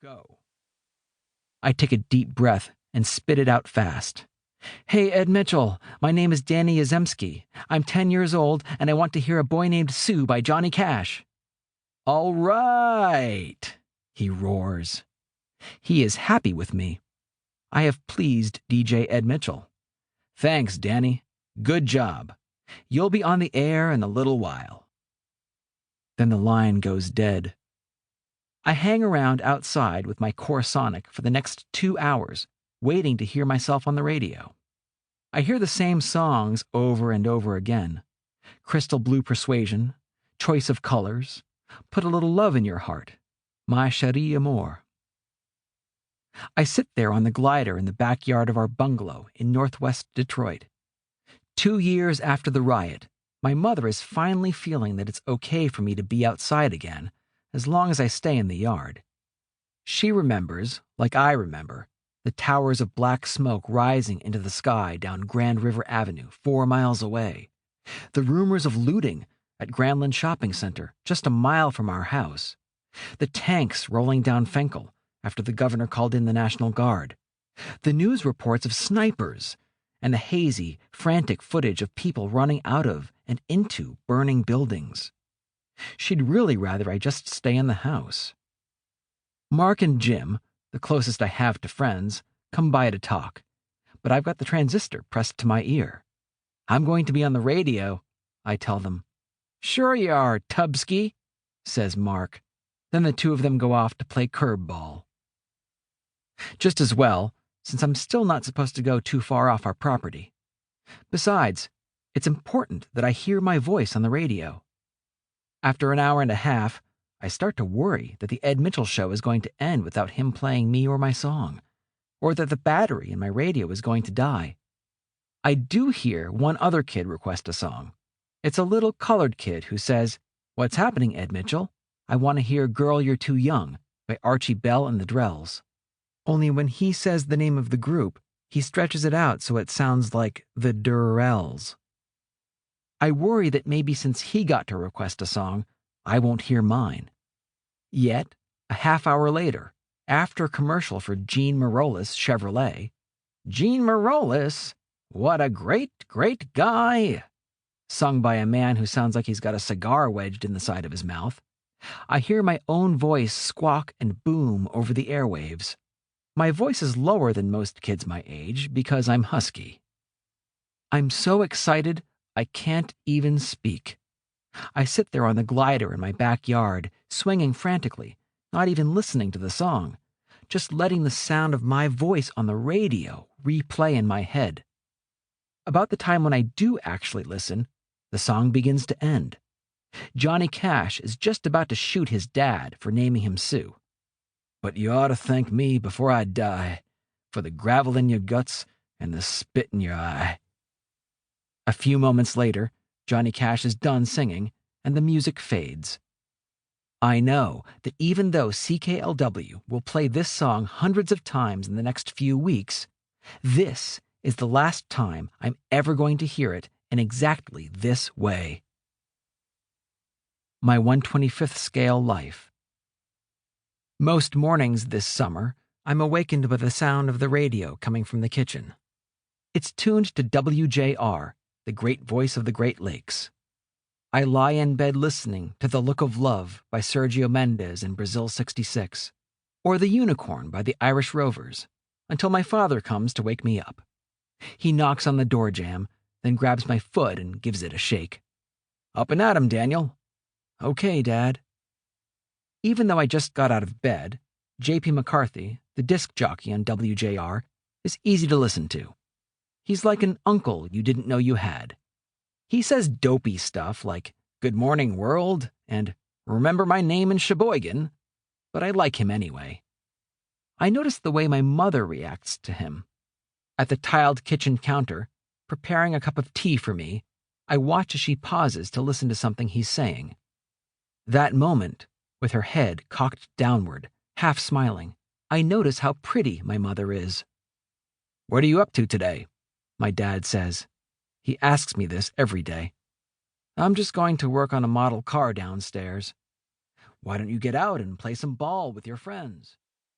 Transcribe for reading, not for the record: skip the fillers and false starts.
Go. I take a deep breath and spit it out fast. Hey, Ed Mitchell, my name is Danny Yzemski. I'm 10 years old, and I want to hear A Boy Named Sue by Johnny Cash. All right, he roars. He is happy with me. I have pleased DJ Ed Mitchell. Thanks, Danny. Good job. You'll be on the air in a little while. Then the line goes dead. I hang around outside with my Corsonic for the next 2 hours, waiting to hear myself on the radio. I hear the same songs over and over again. Crystal Blue Persuasion, Choice of Colors, Put a Little Love in Your Heart, My Cherie Amour. I sit there on the glider in the backyard of our bungalow in northwest Detroit. 2 years after the riot, my mother is finally feeling that it's okay for me to be outside again, as long as I stay in the yard. She remembers, like I remember, the towers of black smoke rising into the sky down Grand River Avenue 4 miles away, the rumors of looting at Grandland Shopping Center just a mile from our house, the tanks rolling down Fenkel after the governor called in the National Guard, the news reports of snipers, and the hazy, frantic footage of people running out of and into burning buildings. She'd really rather I just stay in the house. Mark and Jim, the closest I have to friends, come by to talk, but I've got the transistor pressed to my ear. I'm going to be on the radio, I tell them. Sure you are, Tubski, says Mark. Then the two of them go off to play curb ball. Just as well, since I'm still not supposed to go too far off our property. Besides, it's important that I hear my voice on the radio. After an hour and a half, I start to worry that the Ed Mitchell show is going to end without him playing me or my song, or that the battery in my radio is going to die. I do hear one other kid request a song. It's a little colored kid who says, "What's happening, Ed Mitchell? I want to hear Girl You're Too Young by Archie Bell and the Drells." Only when he says the name of the group, he stretches it out so it sounds like the Durrells. I worry that maybe since he got to request a song, I won't hear mine. Yet, a half hour later, after a commercial for Gene Marolis Chevrolet, Gene Marolis, what a great, great guy, sung by a man who sounds like he's got a cigar wedged in the side of his mouth, I hear my own voice squawk and boom over the airwaves. My voice is lower than most kids my age because I'm husky. I'm so excited I can't even speak. I sit there on the glider in my backyard, swinging frantically, not even listening to the song, just letting the sound of my voice on the radio replay in my head. About the time when I do actually listen, the song begins to end. Johnny Cash is just about to shoot his dad for naming him Sue. But you ought to thank me before I die for the gravel in your guts and the spit in your eye. A few moments later, Johnny Cash is done singing, and the music fades. I know that even though CKLW will play this song hundreds of times in the next few weeks, this is the last time I'm ever going to hear it in exactly this way. My 1/25th scale life. Most mornings this summer, I'm awakened by the sound of the radio coming from the kitchen. It's tuned to WJR, the great voice of the Great Lakes. I lie in bed listening to The Look of Love by Sergio Mendes and Brazil 66, or The Unicorn by the Irish Rovers, until my father comes to wake me up. He knocks on the door jamb, then grabs my foot and gives it a shake. Up and at 'em, Daniel. Okay, Dad. Even though I just got out of bed, J.P. McCarthy, the disc jockey on WJR, is easy to listen to. He's like an uncle you didn't know you had. He says dopey stuff like, "Good morning, world," and "Remember my name in Sheboygan," but I like him anyway. I notice the way my mother reacts to him. At the tiled kitchen counter, preparing a cup of tea for me, I watch as she pauses to listen to something he's saying. That moment, with her head cocked downward, half smiling, I notice how pretty my mother is. "What are you up to today?" my dad says. He asks me this every day. "I'm just going to work on a model car downstairs." "Why don't you get out and play some ball with your friends?"